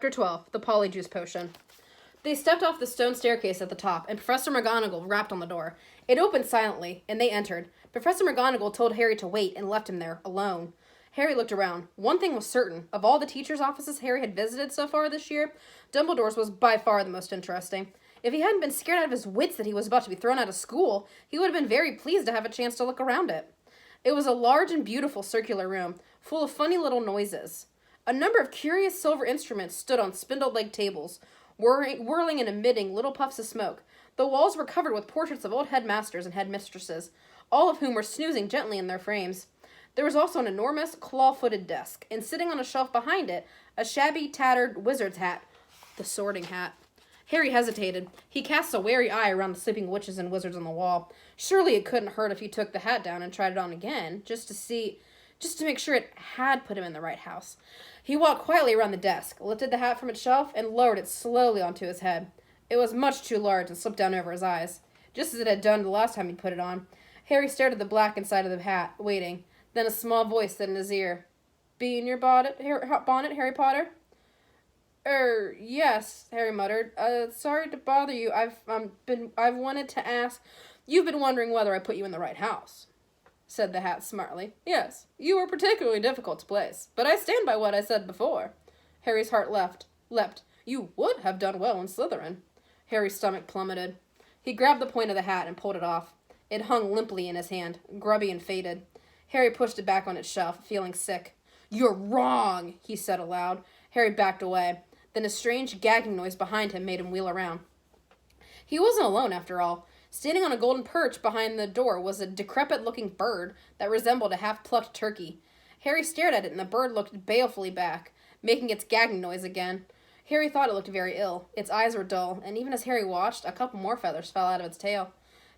Chapter 12, the Polyjuice Potion. They stepped off the stone staircase at the top, and Professor McGonagall rapped on the door. It opened silently, and they entered. Professor McGonagall told Harry to wait and left him there, alone. Harry looked around. One thing was certain. Of all the teachers' offices Harry had visited so far this year, Dumbledore's was by far the most interesting. If he hadn't been scared out of his wits that he was about to be thrown out of school, he would have been very pleased to have a chance to look around it. It was a large and beautiful circular room, full of funny little noises. A number of curious silver instruments stood on spindle-legged tables, whirling and emitting little puffs of smoke. The walls were covered with portraits of old headmasters and headmistresses, all of whom were snoozing gently in their frames. There was also an enormous, claw-footed desk, and sitting on a shelf behind it, a shabby, tattered wizard's hat, the Sorting Hat. Harry hesitated. He cast a wary eye around the sleeping witches and wizards on the wall. Surely it couldn't hurt if he took the hat down and tried it on again, just to make sure it had put him in the right house. He walked quietly around the desk, lifted the hat from its shelf, and lowered it slowly onto his head. It was much too large and slipped down over his eyes, just as it had done the last time he put it on. Harry stared at the black inside of the hat, waiting. Then a small voice said in his ear, "Be in your bonnet, Harry Potter?" Yes," Harry muttered. Sorry to bother you. I've wanted to ask. You've been wondering whether I put you in the right house," said the hat smartly. "Yes, you were particularly difficult to place, but I stand by what I said before." Harry's heart leapt. "You would have done well in Slytherin." Harry's stomach plummeted. He grabbed the point of the hat and pulled it off. It hung limply in his hand, grubby and faded. Harry pushed it back on its shelf, feeling sick. "You're wrong," he said aloud. Harry backed away. Then a strange gagging noise behind him made him wheel around. He wasn't alone, after all. Standing on a golden perch behind the door was a decrepit-looking bird that resembled a half-plucked turkey. Harry stared at it, and the bird looked balefully back, making its gagging noise again. Harry thought it looked very ill. Its eyes were dull, and even as Harry watched, a couple more feathers fell out of its tail.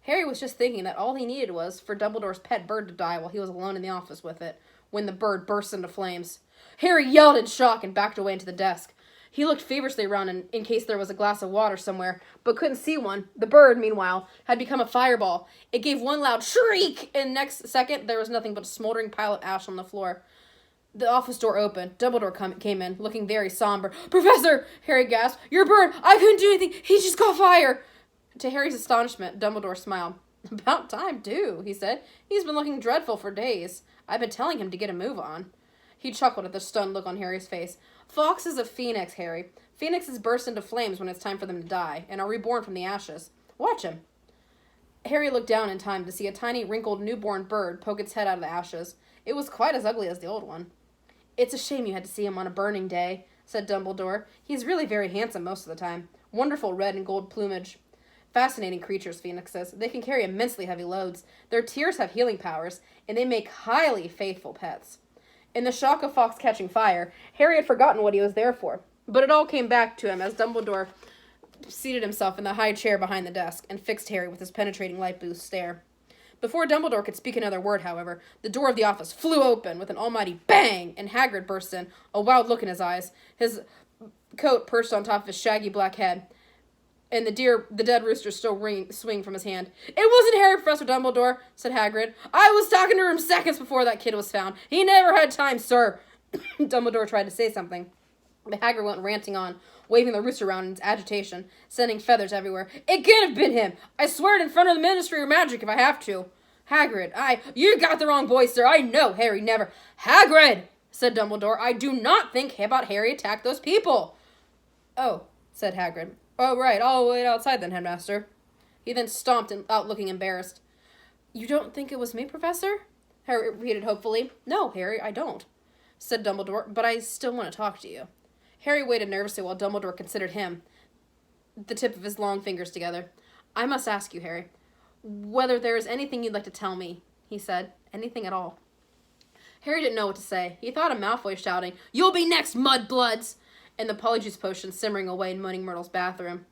Harry was just thinking that all he needed was for Dumbledore's pet bird to die while he was alone in the office with it, when the bird burst into flames. Harry yelled in shock and backed away into the desk. He looked feverishly around in case there was a glass of water somewhere, but couldn't see one. The bird, meanwhile, had become a fireball. It gave one loud shriek, and next second there was nothing but a smoldering pile of ash on the floor. The office door opened. Dumbledore came in, looking very somber. "Professor!" Harry gasped. "Your bird! I couldn't do anything! He just caught fire!" To Harry's astonishment, Dumbledore smiled. "About time, too," he said. "He's been looking dreadful for days. I've been telling him to get a move on." He chuckled at the stunned look on Harry's face. "Fawkes is a phoenix, Harry. Phoenixes burst into flames when it's time for them to die, and are reborn from the ashes. Watch him." Harry looked down in time to see a tiny, wrinkled, newborn bird poke its head out of the ashes. It was quite as ugly as the old one. "It's a shame you had to see him on a burning day," said Dumbledore. "He's really very handsome most of the time. Wonderful red and gold plumage. Fascinating creatures, phoenixes. They can carry immensely heavy loads. Their tears have healing powers, and they make highly faithful pets." In the shock of Fawkes catching fire, Harry had forgotten what he was there for. But it all came back to him as Dumbledore seated himself in the high chair behind the desk and fixed Harry with his penetrating light-blue stare. Before Dumbledore could speak another word, however, the door of the office flew open with an almighty bang, and Hagrid burst in, a wild look in his eyes, his coat perched on top of his shaggy black head, and the dead rooster still swinging from his hand. "It wasn't Harry, Professor Dumbledore," said Hagrid. "I was talking to him seconds before that kid was found. He never had time, sir." Dumbledore tried to say something, but Hagrid went ranting on, waving the rooster around in its agitation, sending feathers everywhere. "It can't have been him. I swear it in front of the Ministry of Magic if I have to." "Hagrid, you got the wrong boy, sir. I know Harry never—" "Hagrid," said Dumbledore, "I do not think about Harry attacked those people." "Oh," said Hagrid. "Oh, right, I'll wait outside then, Headmaster." He then stomped out looking embarrassed. "You don't think it was me, Professor?" Harry repeated hopefully. "No, Harry, I don't," said Dumbledore, "but I still want to talk to you." Harry waited nervously while Dumbledore considered him, the tip of his long fingers together. "I must ask you, Harry, whether there is anything you'd like to tell me," he said. "Anything at all." Harry didn't know what to say. He thought of Malfoy shouting, "You'll be next, mudbloods!" and the Polyjuice Potion simmering away in Moaning Myrtle's bathroom.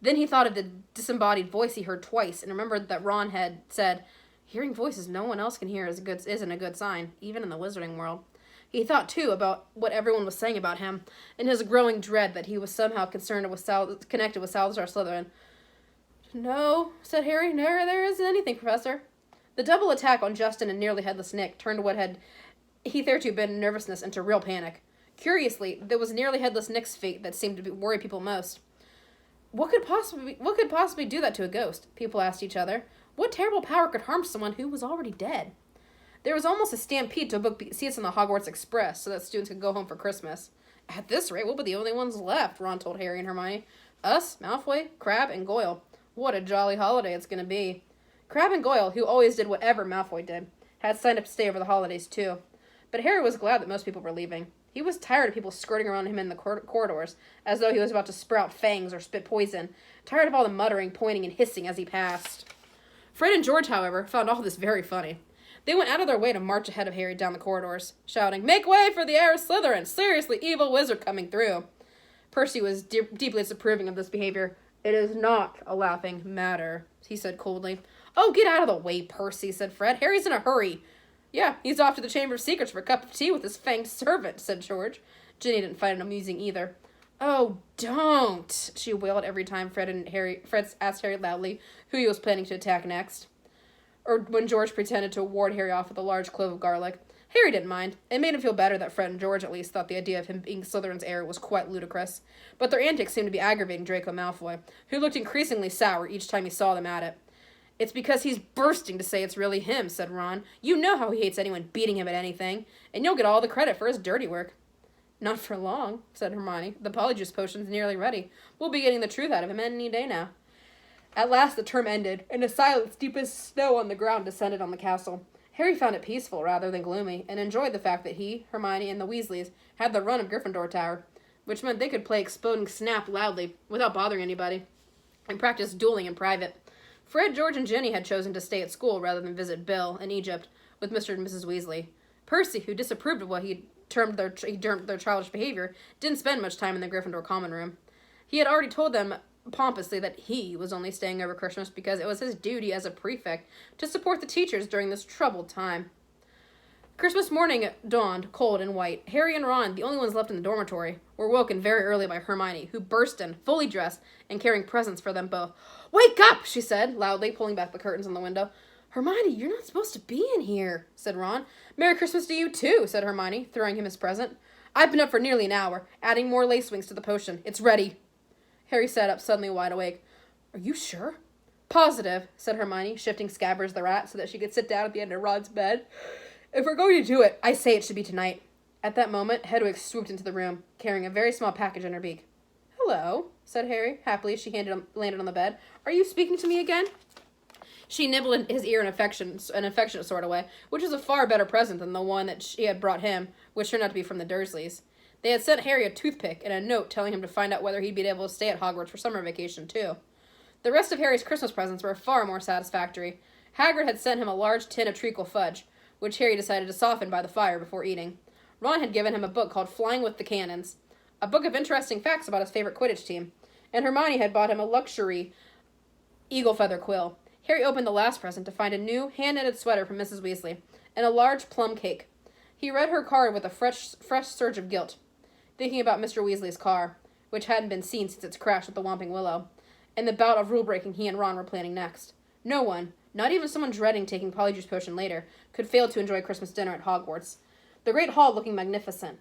Then he thought of the disembodied voice he heard twice, and remembered that Ron had said, "Hearing voices no one else can hear isn't a good sign, even in the wizarding world." He thought, too, about what everyone was saying about him, and his growing dread that he was somehow connected with Salazar Slytherin. "No," said Harry. "No, there isn't anything, Professor." The double attack on Justin and nearly headless Nick turned what had hitherto been nervousness into real panic. Curiously, there was nearly headless Nick's fate that seemed to worry people most. What could possibly do that to a ghost? People asked each other. What terrible power could harm someone who was already dead? There was almost a stampede to book seats on the Hogwarts Express so that students could go home for Christmas. At this rate, we'll be the only ones left, Ron told Harry and Hermione. Us, Malfoy, Crabbe, and Goyle. What a jolly holiday it's going to be. Crabbe and Goyle, who always did whatever Malfoy did, had signed up to stay over the holidays too. But Harry was glad that most people were leaving. He was tired of people skirting around him in the corridors, as though he was about to sprout fangs or spit poison, tired of all the muttering, pointing, and hissing as he passed. Fred and George, however, found all this very funny. They went out of their way to march ahead of Harry down the corridors, shouting, "Make way for the heir of Slytherin! Seriously evil wizard coming through!" Percy was deeply disapproving of this behavior. "It is not a laughing matter," he said coldly. "Oh, get out of the way, Percy," said Fred. "Harry's in a hurry." "Yeah, he's off to the Chamber of Secrets for a cup of tea with his fanged servant," said George. Ginny didn't find it amusing either. "Oh, don't," she wailed every time Fred asked Harry loudly who he was planning to attack next. Or when George pretended to ward Harry off with a large clove of garlic. Harry didn't mind. It made him feel better that Fred and George at least thought the idea of him being Slytherin's heir was quite ludicrous. But their antics seemed to be aggravating Draco Malfoy, who looked increasingly sour each time he saw them at it. "It's because he's bursting to say it's really him," said Ron. "You know how he hates anyone beating him at anything, and you'll get all the credit for his dirty work." "Not for long," said Hermione. "The Polyjuice potion's nearly ready. We'll be getting the truth out of him any day now." At last the term ended, and a silence deep as snow on the ground descended on the castle. Harry found it peaceful rather than gloomy, and enjoyed the fact that he, Hermione, and the Weasleys had the run of Gryffindor Tower, which meant they could play Exploding Snap loudly, without bothering anybody, and practice dueling in private. Fred, George, and Ginny had chosen to stay at school rather than visit Bill in Egypt with Mr. and Mrs. Weasley. Percy, who disapproved of what he termed their childish behavior, didn't spend much time in the Gryffindor common room. He had already told them pompously that he was only staying over Christmas because it was his duty as a prefect to support the teachers during this troubled time. Christmas morning dawned, cold and white. Harry and Ron, the only ones left in the dormitory, were woken very early by Hermione, who burst in, fully dressed, and carrying presents for them both. "Wake up!" she said, loudly, pulling back the curtains on the window. "Hermione, you're not supposed to be in here," said Ron. "Merry Christmas to you, too," said Hermione, throwing him his present. "I've been up for nearly an hour, adding more lace wings to the potion. It's ready." Harry sat up, suddenly wide awake. "Are you sure?" "Positive," said Hermione, shifting Scabbers the rat so that she could sit down at the end of Ron's bed. "If we're going to do it, I say it should be tonight." At that moment, Hedwig swooped into the room, carrying a very small package in her beak. "Hello," said Harry, happily as she landed on the bed. "Are you speaking to me again?" She nibbled in his ear in an affectionate sort of way, which was a far better present than the one that she had brought him, which turned out to be from the Dursleys. They had sent Harry a toothpick and a note telling him to find out whether he'd be able to stay at Hogwarts for summer vacation, too. The rest of Harry's Christmas presents were far more satisfactory. Hagrid had sent him a large tin of treacle fudge, which Harry decided to soften by the fire before eating. Ron had given him a book called Flying with the Cannons, a book of interesting facts about his favorite Quidditch team, and Hermione had bought him a luxury eagle feather quill. Harry opened the last present to find a new hand-knitted sweater from Mrs. Weasley, and a large plum cake. He read her card with a fresh surge of guilt, thinking about Mr. Weasley's car, which hadn't been seen since its crash with the Whomping Willow, and the bout of rule-breaking he and Ron were planning next. No one, not even someone dreading taking Polyjuice Potion later, could fail to enjoy Christmas dinner at Hogwarts. The Great Hall looking magnificent.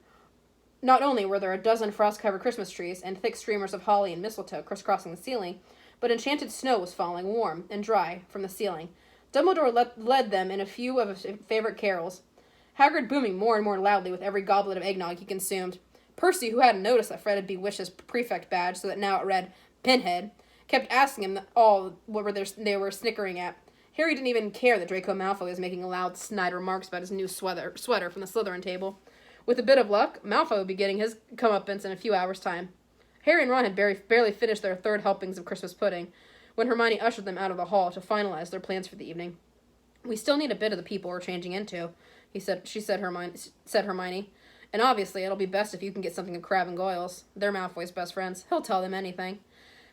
Not only were there a dozen frost-covered Christmas trees and thick streamers of holly and mistletoe crisscrossing the ceiling, but enchanted snow was falling, warm and dry, from the ceiling. Dumbledore led them in a few of his favorite carols, Hagrid booming more and more loudly with every goblet of eggnog he consumed. Percy, who hadn't noticed that Fred had bewitched his prefect badge so that now it read Pinhead, kept asking him all what they were snickering at. Harry didn't even care that Draco Malfoy was making loud, snide remarks about his new sweater from the Slytherin table. With a bit of luck, Malfoy would be getting his comeuppance in a few hours' time. Harry and Ron had barely finished their third helpings of Christmas pudding when Hermione ushered them out of the hall to finalize their plans for the evening. "We still need a bit of the people we're changing into," said Hermione. "And obviously it'll be best if you can get something of Crabbe and Goyle's. They're Malfoy's best friends. He'll tell them anything.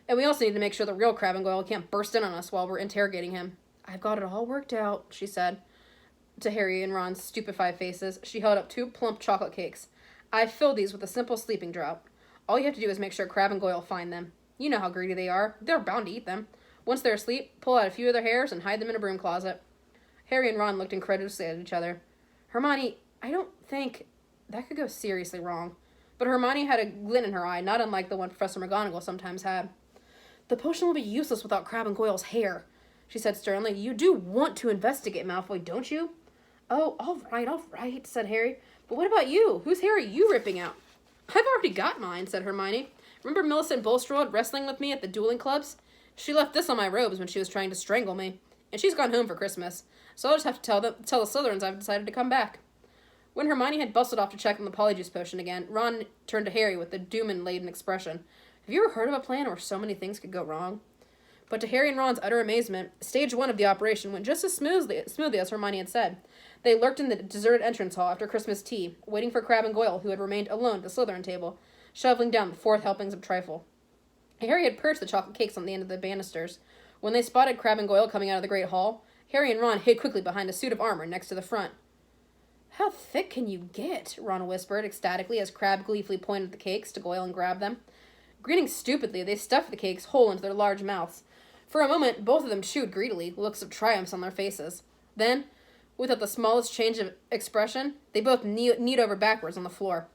And we also need to make sure the real Crabbe and Goyle can't burst in on us while we're interrogating him." "I've got it all worked out," she said. To Harry and Ron's stupefied faces, she held up 2 plump chocolate cakes. "I've filled these with a simple sleeping draught. All you have to do is make sure Crabbe and Goyle find them. You know how greedy they are. They're bound to eat them. Once they're asleep, pull out a few of their hairs and hide them in a broom closet." Harry and Ron looked incredulously at each other. "Hermione, I don't think... that could go seriously wrong." but Hermione had a glint in her eye, not unlike the one Professor McGonagall sometimes had. "The potion will be useless without Crabbe and Goyle's hair," she said sternly. "You do want to investigate, Malfoy, don't you?" "Oh, all right," said Harry. "But what about you? Whose hair are you ripping out?" "I've already got mine," said Hermione. "Remember Millicent Bulstrode wrestling with me at the dueling clubs? She left this on my robes when she was trying to strangle me. And she's gone home for Christmas, so I'll just have to tell the Slytherins I've decided to come back." When Hermione had bustled off to check on the Polyjuice potion again, Ron turned to Harry with a doom-laden expression. "Have you ever heard of a plan where so many things could go wrong?" But to Harry and Ron's utter amazement, stage 1 of the operation went just as smoothly as Hermione had said. They lurked in the deserted entrance hall after Christmas tea, waiting for Crabbe and Goyle, who had remained alone at the Slytherin table, shoveling down the 4th helpings of trifle. Harry had perched the chocolate cakes on the end of the banisters. When they spotted Crabbe and Goyle coming out of the great hall, Harry and Ron hid quickly behind a suit of armor next to the front. "How thick can you get?" Ron whispered ecstatically as Crabbe gleefully pointed at the cakes to Goyle and grabbed them. Grinning stupidly, they stuffed the cakes whole into their large mouths. For a moment, both of them chewed greedily, looks of triumph on their faces. Then, without the smallest change of expression, they both kneed over backwards on the floor.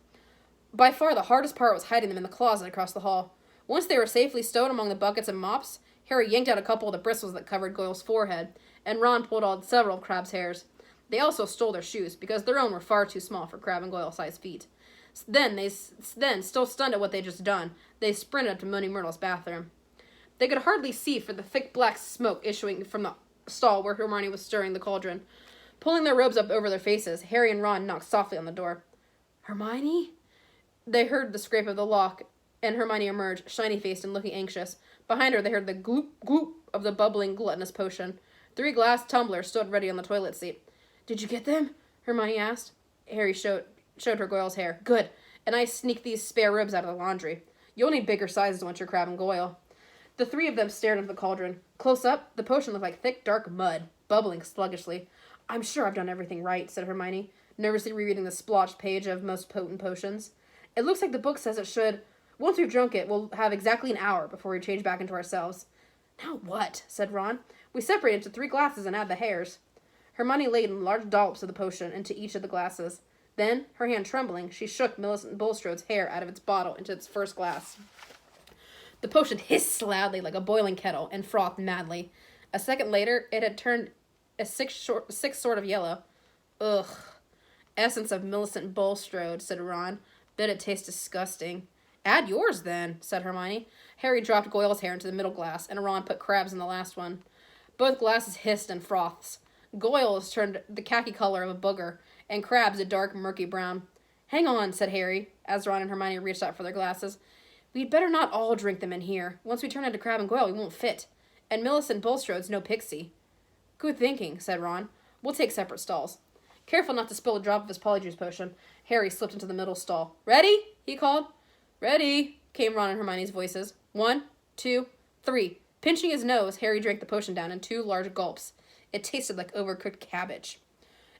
By far the hardest part was hiding them in the closet across the hall. Once they were safely stowed among the buckets and mops, Harry yanked out a couple of the bristles that covered Goyle's forehead, and Ron pulled out several of Crabbe's hairs. They also stole their shoes, because their own were far too small for Crabbe and Goyle-sized feet. Then, still stunned at what they'd just done, they sprinted up to Moaning Myrtle's bathroom. They could hardly see for the thick black smoke issuing from the stall where Hermione was stirring the cauldron. Pulling their robes up over their faces, Harry and Ron knocked softly on the door. "Hermione?" They heard the scrape of the lock, and Hermione emerged, shiny-faced and looking anxious. Behind her, they heard the gloop, gloop of the bubbling, gluttonous potion. 3 glass tumblers stood ready on the toilet seat. "Did you get them?" Hermione asked. Harry showed her Goyle's hair. "Good. And I sneaked these spare ribs out of the laundry. You'll need bigger sizes once you're Crabbe and Goyle." The 3 of them stared into the cauldron. Close up, the potion looked like thick, dark mud, bubbling sluggishly. "I'm sure I've done everything right," said Hermione, nervously rereading the splotched page of most potent potions. "It looks like the book says it should. Once we've drunk it, we'll have exactly an hour before we change back into ourselves." "Now what?" said Ron. "We separate into 3 glasses and add the hairs." Hermione laid in large dollops of the potion into each of the glasses. Then, her hand trembling, she shook Millicent Bulstrode's hair out of its bottle into its first glass. The potion hissed loudly like a boiling kettle and frothed madly. A second later, it had turned a six sort of yellow. "Ugh. Essence of Millicent Bulstrode," said Ron. "Bet it tastes disgusting." "Add yours, then," said Hermione. Harry dropped Goyle's hair into the middle glass, and Ron put Crabbe's in the last one. Both glasses hissed and froths. Goyle's turned the khaki color of a booger, and Crabbe's a dark, murky brown. "Hang on," said Harry, as Ron and Hermione reached out for their glasses. "We'd better not all drink them in here. Once we turn into Crabbe and Goyle, we won't fit. And Millicent Bulstrode's no pixie." "Good thinking," said Ron. "We'll take separate stalls." Careful not to spill a drop of his Polyjuice potion, Harry slipped into the middle stall. "Ready?" he called. "Ready," came Ron and Hermione's voices. 1, 2, 3. Pinching his nose, Harry drank the potion down in 2 large gulps. It tasted like overcooked cabbage.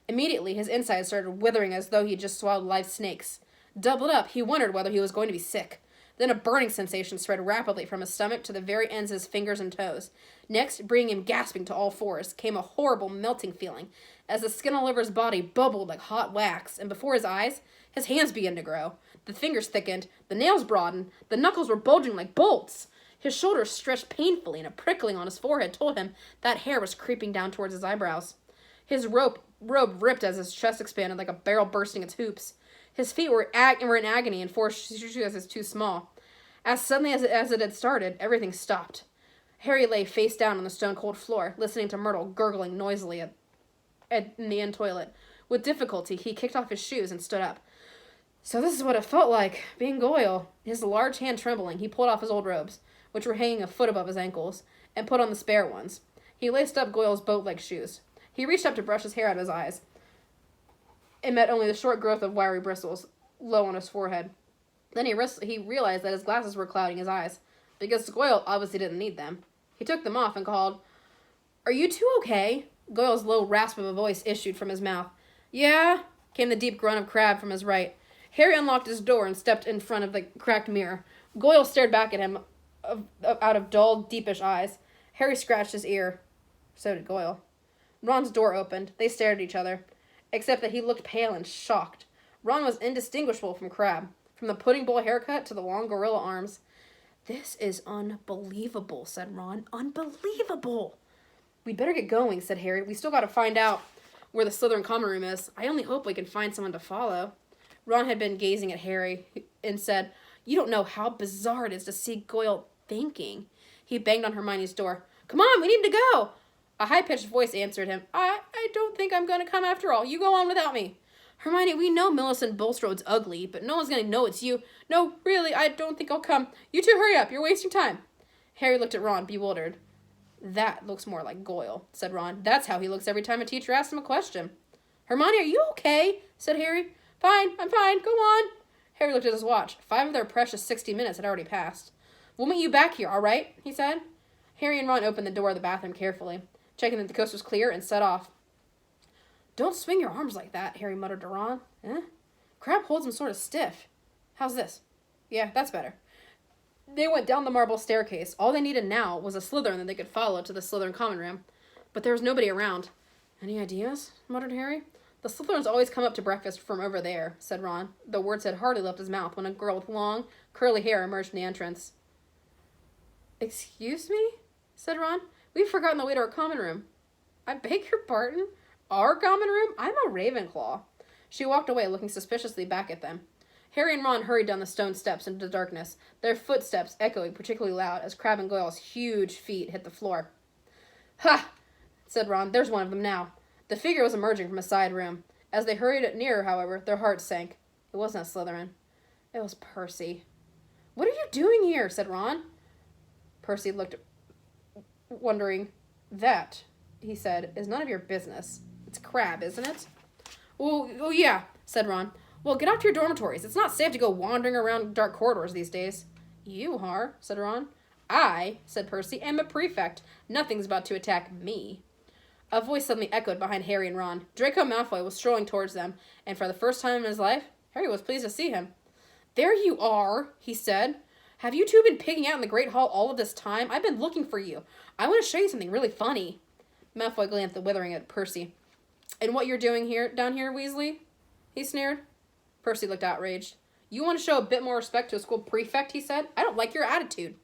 Immediately, his insides started withering as though he had just swallowed live snakes. Doubled up, he wondered whether he was going to be sick. Then a burning sensation spread rapidly from his stomach to the very ends of his fingers and toes. Next, bringing him gasping to all fours, came a horrible melting feeling, as the skin all over his body bubbled like hot wax, and before his eyes, his hands began to grow. The fingers thickened, the nails broadened, the knuckles were bulging like bolts. His shoulders stretched painfully, and a prickling on his forehead told him that hair was creeping down towards his eyebrows. His robe ripped as his chest expanded like a barrel bursting its hoops. His feet were in agony and forced shoes as too small. As suddenly as it had started, everything stopped. Harry lay face down on the stone-cold floor, listening to Myrtle gurgling noisily in the inn toilet. With difficulty, he kicked off his shoes and stood up. So this is what it felt like, being Goyle. His large hand trembling, he pulled off his old robes, which were hanging a foot above his ankles, and put on the spare ones. He laced up Goyle's boat-leg shoes. He reached up to brush his hair out of his eyes. It met only the short growth of wiry bristles low on his forehead. Then he realized that his glasses were clouding his eyes, because Goyle obviously didn't need them. He took them off and called, "Are you two okay?" Goyle's low rasp of a voice issued from his mouth. "Yeah," came the deep grunt of Crabbe from his right. Harry unlocked his door and stepped in front of the cracked mirror. Goyle stared back at him out of dull, deepish eyes. Harry scratched his ear. So did Goyle. Ron's door opened. They stared at each other, except that he looked pale and shocked. Ron was indistinguishable from Crabbe. from the pudding bowl haircut to the long gorilla arms. This is unbelievable, said Ron. Unbelievable. We'd better get going, said Harry. We still got to find out where the Slytherin common room is. I only hope we can find someone to follow. Ron had been gazing at Harry and said, you don't know how bizarre it is to see Goyle thinking. He banged on Hermione's door. Come on, we need to go. A high-pitched voice answered him. I don't think I'm going to come after all. You go on without me. Hermione, we know Millicent Bulstrode's ugly, but no one's going to know it's you. No, really, I don't think I'll come. You two hurry up. You're wasting time. Harry looked at Ron, bewildered. That looks more like Goyle, said Ron. That's how he looks every time a teacher asks him a question. Hermione, are you okay? Said Harry. Fine, I'm fine. Go on. Harry looked at his watch. 5 of their precious 60 minutes had already passed. We'll meet you back here, all right? He said. Harry and Ron opened the door of the bathroom carefully, checking that the coast was clear, and set off. Don't swing your arms like that, Harry muttered to Ron. Crab holds him sort of stiff. How's this? Yeah, that's better. They went down the marble staircase. All they needed now was a Slytherin that they could follow to the Slytherin common room. But there was nobody around. Any ideas? Muttered Harry. The Slytherins always come up to breakfast from over there, said Ron. The words had hardly left his mouth when a girl with long, curly hair emerged from the entrance. Excuse me? Said Ron. We've forgotten the way to our common room. I beg your pardon? Our common room? I'm a Ravenclaw. She walked away, looking suspiciously back at them. Harry and Ron hurried down the stone steps into the darkness, their footsteps echoing particularly loud as Crabbe and Goyle's huge feet hit the floor. Ha! Said Ron. There's one of them now. The figure was emerging from a side room. As they hurried nearer, however, their hearts sank. It wasn't a Slytherin. It was Percy. What are you doing here? Said Ron. Percy looked, wondering. That, he said, is none of your business. It's Crabbe, isn't it? Oh, yeah, said Ron. Well, get off to your dormitories. It's not safe to go wandering around dark corridors these days. You are, said Ron. I, said Percy, am a prefect. Nothing's about to attack me. A voice suddenly echoed behind Harry and Ron. Draco Malfoy was strolling towards them, and for the first time in his life, Harry was pleased to see him. There you are, he said. Have you two been pigging out in the Great Hall all of this time? I've been looking for you. I want to show you something really funny. Malfoy glanced withering at Percy. And what you're doing down here, Weasley? He sneered. Percy looked outraged. You want to show a bit more respect to a school prefect, he said. I don't like your attitude.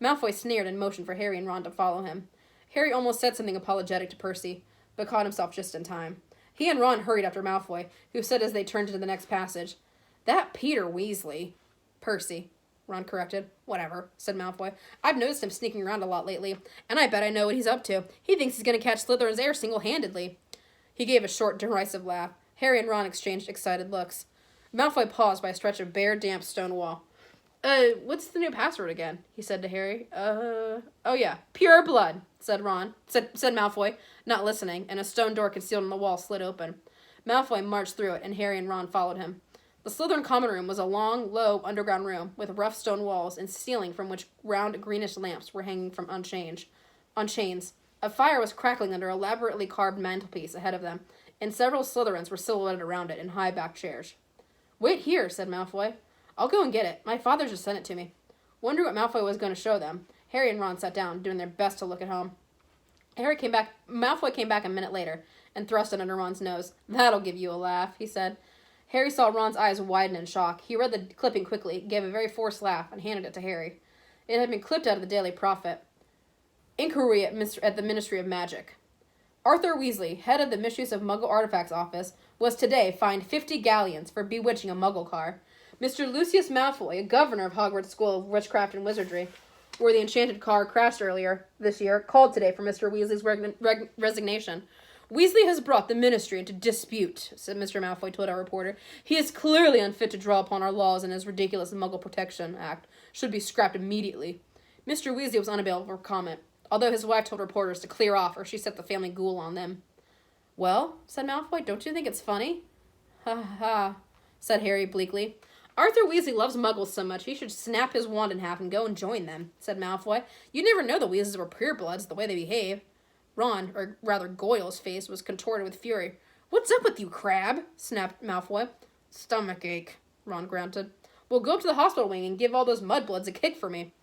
Malfoy sneered and motioned for Harry and Ron to follow him. Harry almost said something apologetic to Percy, but caught himself just in time. He and Ron hurried after Malfoy, who said as they turned into the next passage, That Peter Weasley. Percy, Ron corrected. Whatever, said Malfoy. I've noticed him sneaking around a lot lately, and I bet I know what he's up to. He thinks he's going to catch Slytherin's heir single-handedly. He gave a short, derisive laugh. Harry and Ron exchanged excited looks. Malfoy paused by a stretch of bare, damp stone wall. What's the new password again? He said to Harry. Oh yeah, pure blood, said Malfoy, not listening, and a stone door concealed in the wall slid open. Malfoy marched through it, and Harry and Ron followed him. The Slytherin common room was a long, low, underground room with rough stone walls and ceiling from which round, greenish lamps were hanging from on chains. A fire was crackling under an elaborately carved mantelpiece ahead of them, and several Slytherins were silhouetted around it in high-backed chairs. Wait here, said Malfoy. I'll go and get it. My father just sent it to me. Wondering what Malfoy was going to show them, Harry and Ron sat down, doing their best to look at home. Malfoy came back a minute later, and thrust it under Ron's nose. That'll give you a laugh, he said. Harry saw Ron's eyes widen in shock. He read the clipping quickly, gave a very forced laugh, and handed it to Harry. It had been clipped out of the Daily Prophet. Inquiry at the Ministry of Magic. Arthur Weasley, head of the Misuse of Muggle Artifacts Office, was today fined 50 galleons for bewitching a Muggle car. Mr. Lucius Malfoy, governor of Hogwarts School of Witchcraft and Wizardry, where the enchanted car crashed earlier this year, called today for Mr. Weasley's resignation. Weasley has brought the ministry into dispute, said Mr. Malfoy told our reporter. He is clearly unfit to draw upon our laws, and his ridiculous Muggle Protection Act should be scrapped immediately. Mr. Weasley was unavailable for comment, although his wife told reporters to clear off or she set the family ghoul on them. Well, said Malfoy, don't you think it's funny? Ha ha ha, said Harry bleakly. Arthur Weasley loves Muggles so much he should snap his wand in half and go and join them, said Malfoy. You'd never know the Weasleys were purebloods the way they behave. Ron, or rather Goyle's face, was contorted with fury. What's up with you, Crabbe? Snapped Malfoy. Stomachache, Ron grunted. We'll go up to the hospital wing and give all those mudbloods a kick for me.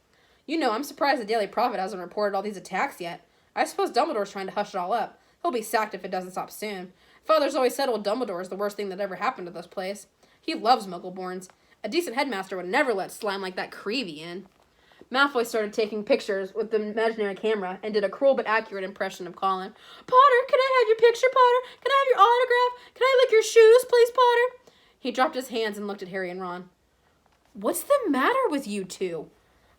You know, I'm surprised the Daily Prophet hasn't reported all these attacks yet. I suppose Dumbledore's trying to hush it all up. He'll be sacked if it doesn't stop soon. Father's always said old Dumbledore is the worst thing that ever happened to this place. He loves Muggleborns. A decent headmaster would never let slime like that Creevy in. Malfoy started taking pictures with the imaginary camera and did a cruel but accurate impression of Colin. Potter, can I have your picture, Potter? Can I have your autograph? Can I lick your shoes, please, Potter? He dropped his hands and looked at Harry and Ron. What's the matter with you two?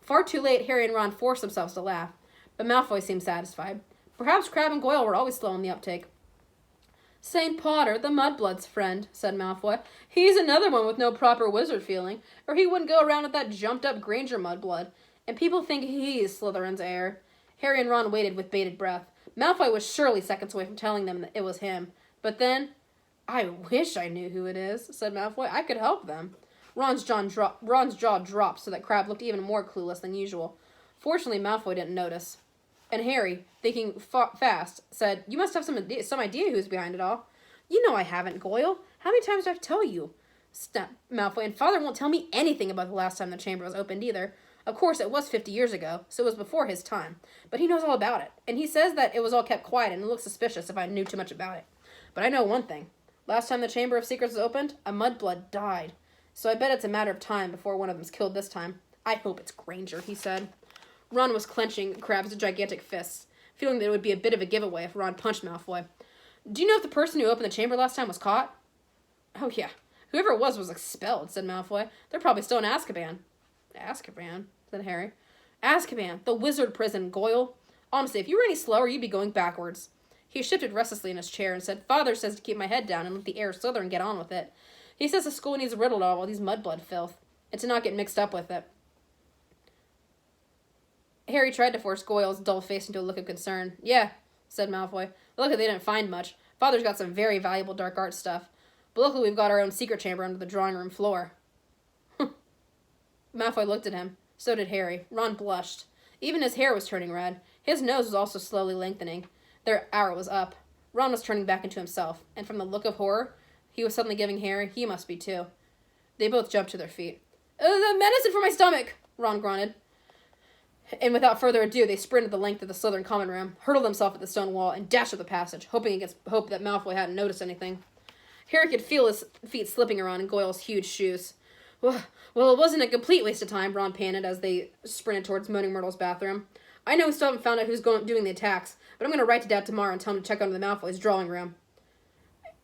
Far too late, Harry and Ron forced themselves to laugh, but Malfoy seemed satisfied. Perhaps Crabbe and Goyle were always slow in the uptake. St. Potter, the Mudblood's friend, said Malfoy. He's another one with no proper wizard feeling, or he wouldn't go around with that jumped-up Granger Mudblood. And people think he's Slytherin's heir. Harry and Ron waited with bated breath. Malfoy was surely seconds away from telling them that it was him. But then, I wish I knew who it is, said Malfoy. I could help them. Ron's jaw dropped so that Crabbe looked even more clueless than usual. Fortunately, Malfoy didn't notice. And Harry, thinking fast, said, You must have some idea who's behind it all. You know I haven't, Goyle. How many times do I have to tell you? Snapped Malfoy, and Father won't tell me anything about the last time the chamber was opened either. Of course, it was 50 years ago, so it was before his time. But he knows all about it, and he says that it was all kept quiet and it looked suspicious if I knew too much about it. But I know one thing. Last time the Chamber of Secrets was opened, a Mudblood died. So I bet it's a matter of time before one of them's killed this time. I hope it's Granger, he said. Ron was clenching Crabbe's gigantic fists, feeling that it would be a bit of a giveaway if Ron punched Malfoy. Do you know if the person who opened the chamber last time was caught? Oh, yeah. Whoever it was expelled, said Malfoy. They're probably still in Azkaban. Azkaban, said Harry. Azkaban, the wizard prison, Goyle. Honestly, if you were any slower, you'd be going backwards. He shifted restlessly in his chair and said, Father says to keep my head down and let the heir Slytherin get on with it. He says the school needs riddled of all these Mudblood filth, and to not get mixed up with it. Harry tried to force Goyle's dull face into a look of concern. Yeah, said Malfoy. Luckily they didn't find much. Father's got some very valuable dark art stuff. But luckily we've got our own secret chamber under the drawing room floor. Malfoy looked at him. So did Harry. Ron blushed. Even his hair was turning red. His nose was also slowly lengthening. Their hour was up. Ron was turning back into himself, and from the look of horror he was suddenly giving Harry, he must be too. They both jumped to their feet. The medicine for my stomach, Ron grunted. And without further ado, they sprinted the length of the Slytherin common room, hurled themselves at the stone wall, and dashed up the passage, hoping against hope that Malfoy hadn't noticed anything. Harry could feel his feet slipping around in Goyle's huge shoes. Well, it wasn't a complete waste of time, Ron panted as they sprinted towards Moaning Myrtle's bathroom. I know we still haven't found out who's doing the attacks, but I'm going to write to Dad tomorrow and tell him to check under the Malfoy's drawing room.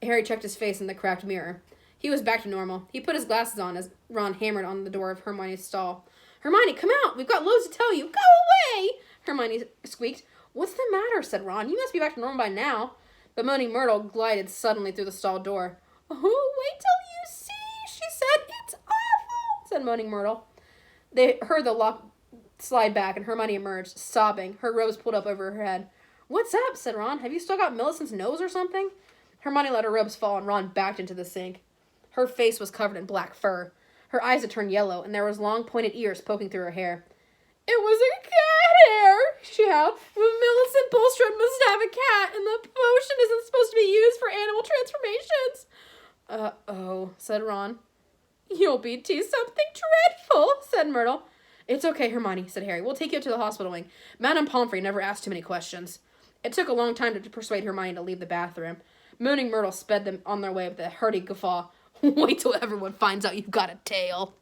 Harry checked his face in the cracked mirror. He was back to normal. He put his glasses on as Ron hammered on the door of Hermione's stall. Hermione, come out! We've got loads to tell you! Go away! Hermione squeaked. What's the matter? Said Ron. You must be back to normal by now. But Moaning Myrtle glided suddenly through the stall door. Oh, wait till you see, she said. It's awful, said Moaning Myrtle. They heard the lock slide back and Hermione emerged, sobbing, her robes pulled up over her head. What's up? Said Ron. Have you still got Millicent's nose or something? Hermione let her robes fall and Ron backed into the sink. Her face was covered in black fur. Her eyes had turned yellow, and there was long, pointed ears poking through her hair. It was a cat hair, she howled. Millicent Bulstrode must have a cat, and the potion isn't supposed to be used for animal transformations. Uh-oh, said Ron. You'll be teased something dreadful, said Myrtle. It's okay, Hermione, said Harry. We'll take you to the hospital wing. Madame Pomfrey never asked too many questions. It took a long time to persuade Hermione to leave the bathroom. Moaning Myrtle sped them on their way with a hearty guffaw. Wait till everyone finds out you've got a tail.